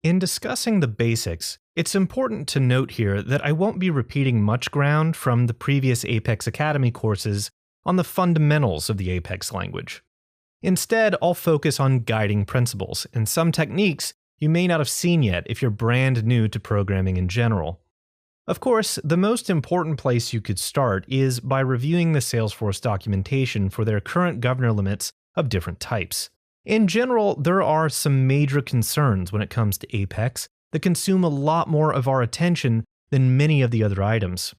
In discussing the basics, it's important to note here that I won't be repeating much ground from the previous Apex Academy courses on the fundamentals of the Apex language. Instead, I'll focus on guiding principles and some techniques you may not have seen yet if you're brand new to programming in general. Of course, the most important place you could start is by reviewing the Salesforce documentation for their current governor limits of different types. In general, there are some major concerns when it comes to Apex that consume a lot more of our attention than many of the other items.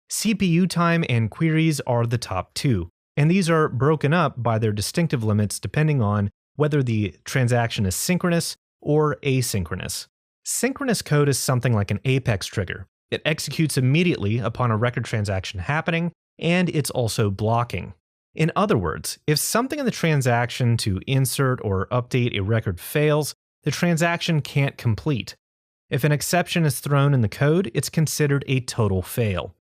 CPU time and queries are the top two, and these are broken up by their distinctive limits depending on whether the transaction is synchronous or asynchronous. Synchronous code is something like an Apex trigger. It executes immediately upon a record transaction happening, and it's also blocking. In other words, if something in the transaction to insert or update a record fails, the transaction can't complete. If an exception is thrown in the code, it's considered a total fail.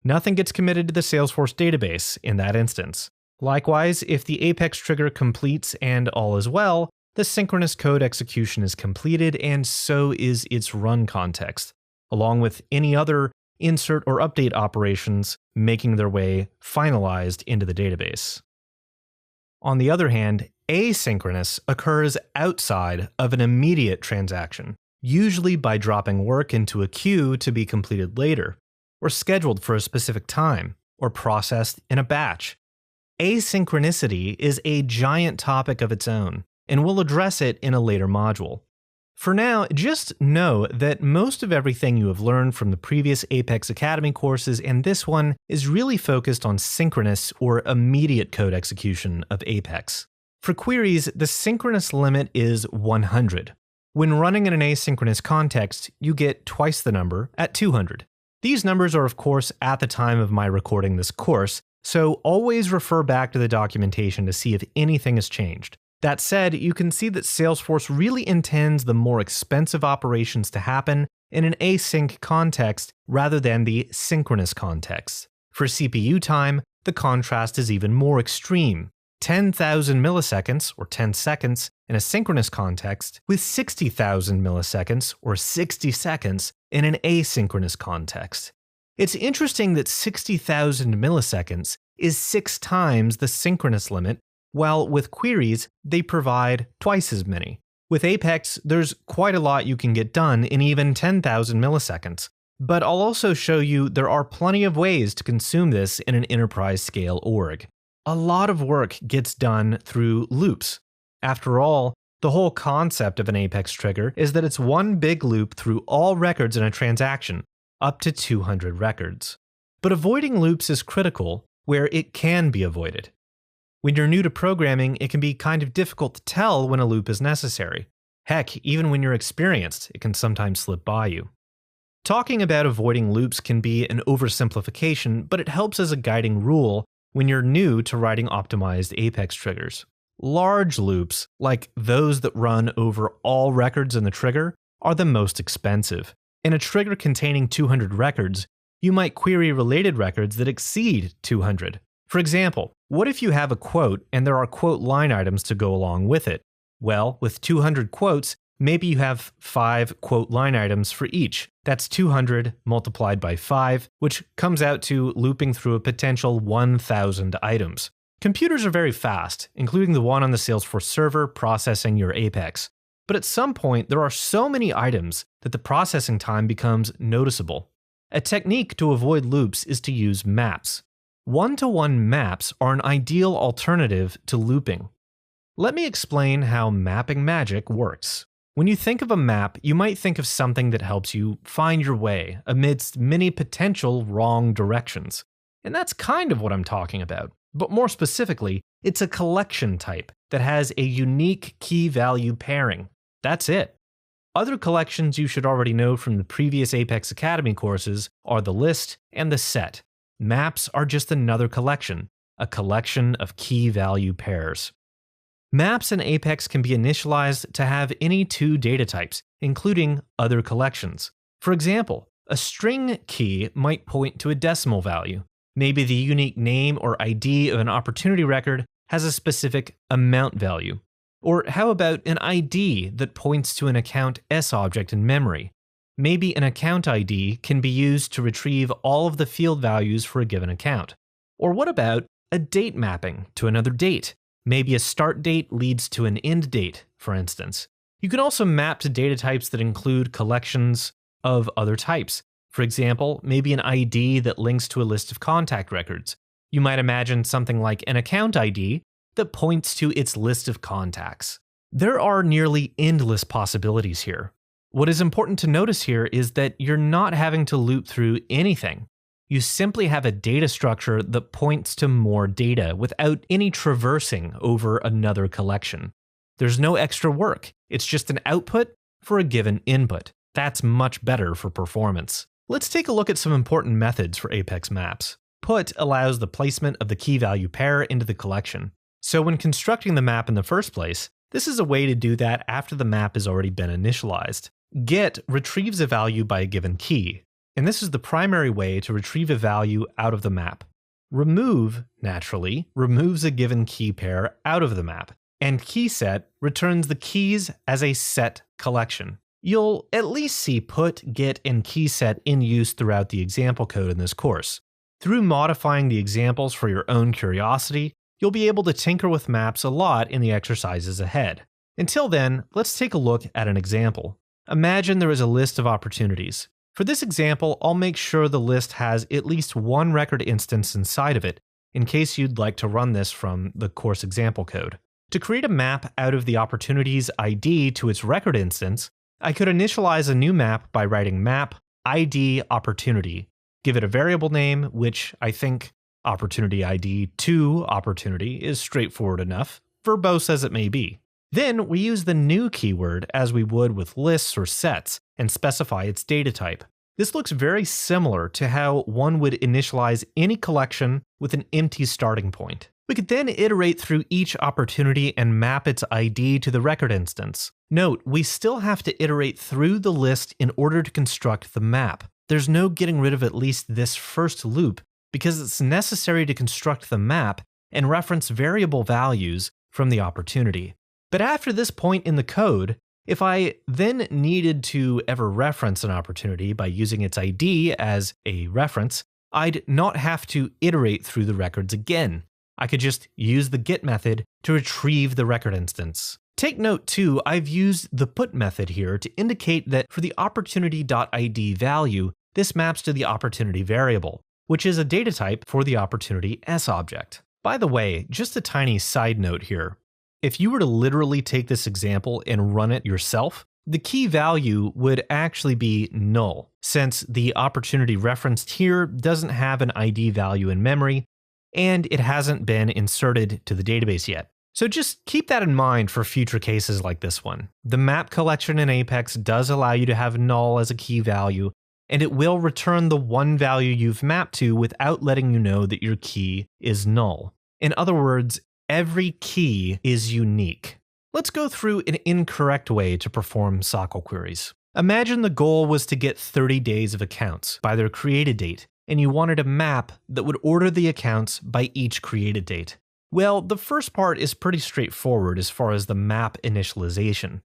Nothing gets committed to the Salesforce database in that instance. Likewise, if the Apex trigger completes and all is well, the synchronous code execution is completed and so is its run context, along with any other insert or update operations making their way finalized into the database. On the other hand, asynchronous occurs outside of an immediate transaction, usually by dropping work into a queue to be completed later, or scheduled for a specific time, or processed in a batch. Asynchronicity is a giant topic of its own, and we'll address it in a later module. For now, just know that most of everything you have learned from the previous Apex Academy courses and this one is really focused on synchronous or immediate code execution of Apex. For queries, the synchronous limit is 100. When running in an asynchronous context, you get twice the number at 200. These numbers are of course at the time of my recording this course, so always refer back to the documentation to see if anything has changed. That said, you can see that Salesforce really intends the more expensive operations to happen in an async context rather than the synchronous context. For CPU time, the contrast is even more extreme. 10,000 milliseconds, or 10 seconds, in a synchronous context, with 60,000 milliseconds, or 60 seconds, in an asynchronous context. It's interesting that 60,000 milliseconds is 6 times the synchronous limit, while with queries, they provide twice as many. With Apex, there's quite a lot you can get done in even 10,000 milliseconds, but I'll also show you there are plenty of ways to consume this in an enterprise-scale org. A lot of work gets done through loops. After all, the whole concept of an Apex trigger is that it's one big loop through all records in a transaction, up to 200 records. But avoiding loops is critical where it can be avoided. When you're new to programming, it can be kind of difficult to tell when a loop is necessary. Heck, even when you're experienced, it can sometimes slip by you. Talking about avoiding loops can be an oversimplification, but it helps as a guiding rule when you're new to writing optimized Apex triggers. Large loops, like those that run over all records in the trigger, are the most expensive. In a trigger containing 200 records, you might query related records that exceed 200. For example, what if you have a quote and there are quote line items to go along with it? Well, with 200 quotes, maybe you have 5 quote line items for each. That's 200 multiplied by 5, which comes out to looping through a potential 1,000 items. Computers are very fast, including the one on the Salesforce server processing your Apex. But at some point, there are so many items that the processing time becomes noticeable. A technique to avoid loops is to use maps. One-to-one maps are an ideal alternative to looping. Let me explain how mapping magic works. When you think of a map, you might think of something that helps you find your way amidst many potential wrong directions. And that's kind of what I'm talking about. But more specifically, it's a collection type that has a unique key-value pairing. That's it. Other collections you should already know from the previous Apex Academy courses are the list and the set. Maps are just another collection, a collection of key-value pairs. Maps in Apex can be initialized to have any 2 data types, including other collections. For example, a string key might point to a decimal value. Maybe the unique name or ID of an opportunity record has a specific amount value. Or how about an ID that points to an account S object in memory? Maybe an account ID can be used to retrieve all of the field values for a given account. Or what about a date mapping to another date? Maybe a start date leads to an end date, for instance. You can also map to data types that include collections of other types. For example, maybe an ID that links to a list of contact records. You might imagine something like an account ID that points to its list of contacts. There are nearly endless possibilities here. What is important to notice here is that you're not having to loop through anything. You simply have a data structure that points to more data without any traversing over another collection. There's no extra work. It's just an output for a given input. That's much better for performance. Let's take a look at some important methods for Apex maps. Put allows the placement of the key value pair into the collection. So when constructing the map in the first place, this is a way to do that after the map has already been initialized. Get retrieves a value by a given key, and this is the primary way to retrieve a value out of the map. Remove, naturally, removes a given key pair out of the map, and keyset returns the keys as a set collection. You'll at least see put, get, and keyset in use throughout the example code in this course. Through modifying the examples for your own curiosity, you'll be able to tinker with maps a lot in the exercises ahead. Until then, let's take a look at an example. Imagine there is a list of opportunities. For this example, I'll make sure the list has at least one record instance inside of it, in case you'd like to run this from the course example code. To create a map out of the opportunity's ID to its record instance, I could initialize a new map by writing map ID opportunity, give it a variable name, which I think opportunity ID to opportunity is straightforward enough, verbose as it may be. Then we use the new keyword as we would with lists or sets and specify its data type. This looks very similar to how one would initialize any collection with an empty starting point. We could then iterate through each opportunity and map its ID to the record instance. Note, we still have to iterate through the list in order to construct the map. There's no getting rid of at least this first loop because it's necessary to construct the map and reference variable values from the opportunity. But after this point in the code, if I then needed to ever reference an opportunity by using its ID as a reference, I'd not have to iterate through the records again. I could just use the get method to retrieve the record instance. Take note too, I've used the put method here to indicate that for the opportunity.id value, this maps to the opportunity variable, which is a data type for the opportunity S object. By the way, just a tiny side note here. If you were to literally take this example and run it yourself, the key value would actually be null, since the opportunity referenced here doesn't have an ID value in memory, and it hasn't been inserted to the database yet. So just keep that in mind for future cases like this one. The map collection in Apex does allow you to have null as a key value, and it will return the one value you've mapped to without letting you know that your key is null. In other words, every key is unique. Let's go through an incorrect way to perform SOQL queries. Imagine the goal was to get 30 days of accounts by their created date, and you wanted a map that would order the accounts by each created date. Well, the first part is pretty straightforward as far as the map initialization.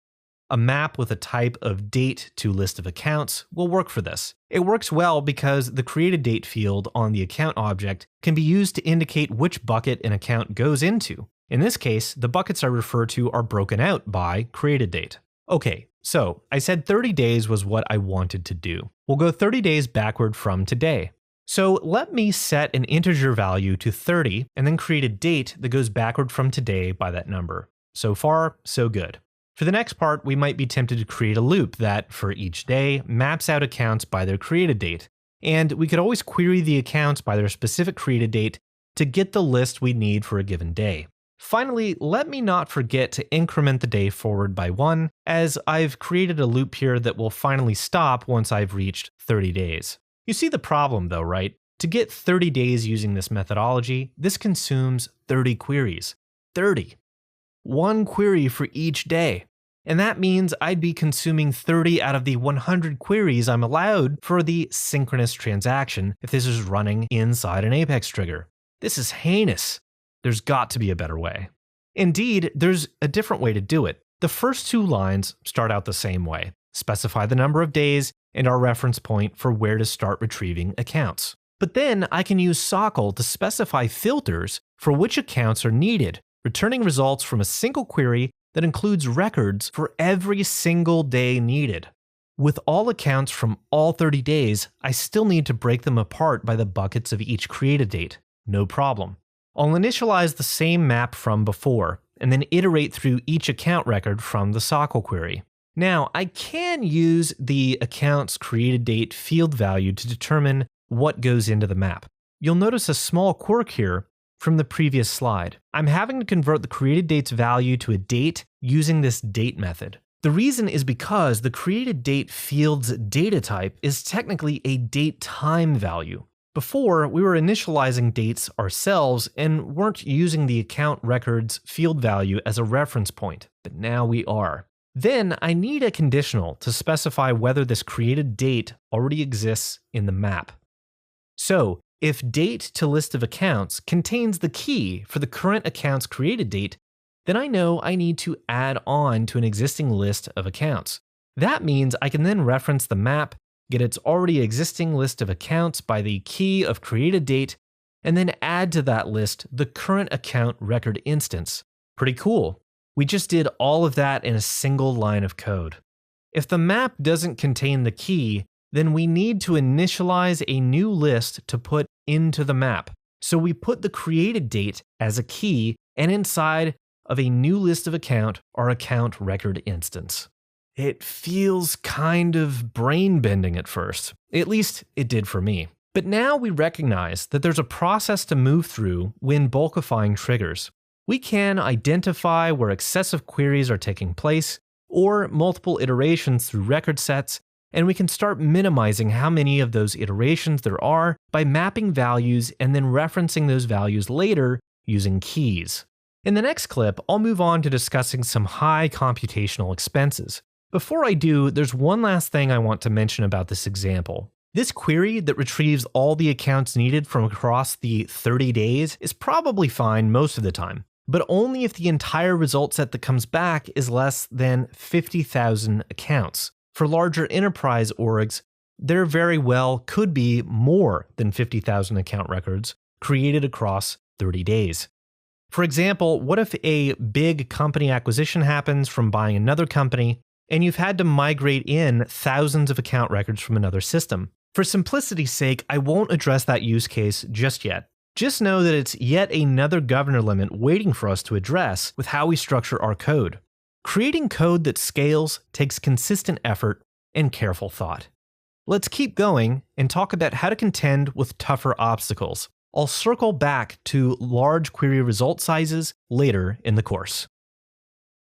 A map with a type of date to list of accounts will work for this. It works well because the created date field on the account object can be used to indicate which bucket an account goes into. In this case, the buckets I refer to are broken out by created date. Okay, so I said 30 days was what I wanted to do. We'll go 30 days backward from today. So let me set an integer value to 30 and then create a date that goes backward from today by that number. So far, so good. For the next part, we might be tempted to create a loop that, for each day, maps out accounts by their created date. And we could always query the accounts by their specific created date to get the list we need for a given day. Finally, let me not forget to increment the day forward by 1, as I've created a loop here that will finally stop once I've reached 30 days. You see the problem though, right? To get 30 days using this methodology, this consumes 30 queries. 30. One query for each day. And that means I'd be consuming 30 out of the 100 queries I'm allowed for the synchronous transaction if this is running inside an Apex trigger. This is heinous. There's got to be a better way. Indeed, there's a different way to do it. The first two lines start out the same way. Specify the number of days and our reference point for where to start retrieving accounts. But then I can use SOQL to specify filters for which accounts are needed, returning results from a single query that includes records for every single day needed. With all accounts from all 30 days, I still need to break them apart by the buckets of each created date. No problem. I'll initialize the same map from before, and then iterate through each account record from the SOQL query. Now, I can use the account's created date field value to determine what goes into the map. You'll notice a small quirk here from the previous slide. I'm having to convert the created date's value to a date using this date method. The reason is because the created date field's data type is technically a date time value. Before, we were initializing dates ourselves and weren't using the account record's field value as a reference point, but now we are. Then I need a conditional to specify whether this created date already exists in the map. So, if date to list of accounts contains the key for the current account's created date, then I know I need to add on to an existing list of accounts. That means I can then reference the map, get its already existing list of accounts by the key of created date, and then add to that list the current account record instance. Pretty cool. We just did all of that in a single line of code. If the map doesn't contain the key, then we need to initialize a new list to put into the map. So we put the created date as a key, and inside of a new list of account, our account record instance. It feels kind of brain-bending at first. At least it did for me. But now we recognize that there's a process to move through when bulkifying triggers. We can identify where excessive queries are taking place, or multiple iterations through record sets, and we can start minimizing how many of those iterations there are by mapping values and then referencing those values later using keys. In the next clip, I'll move on to discussing some high computational expenses. Before I do, there's one last thing I want to mention about this example. This query that retrieves all the accounts needed from across the 30 days is probably fine most of the time, but only if the entire result set that comes back is less than 50,000 accounts. For larger enterprise orgs, there very well could be more than 50,000 account records created across 30 days. For example, what if a big company acquisition happens from buying another company, and you've had to migrate in thousands of account records from another system? For simplicity's sake, I won't address that use case just yet. Just know that it's yet another governor limit waiting for us to address with how we structure our code. Creating code that scales takes consistent effort and careful thought. Let's keep going and talk about how to contend with tougher obstacles. I'll circle back to large query result sizes later in the course.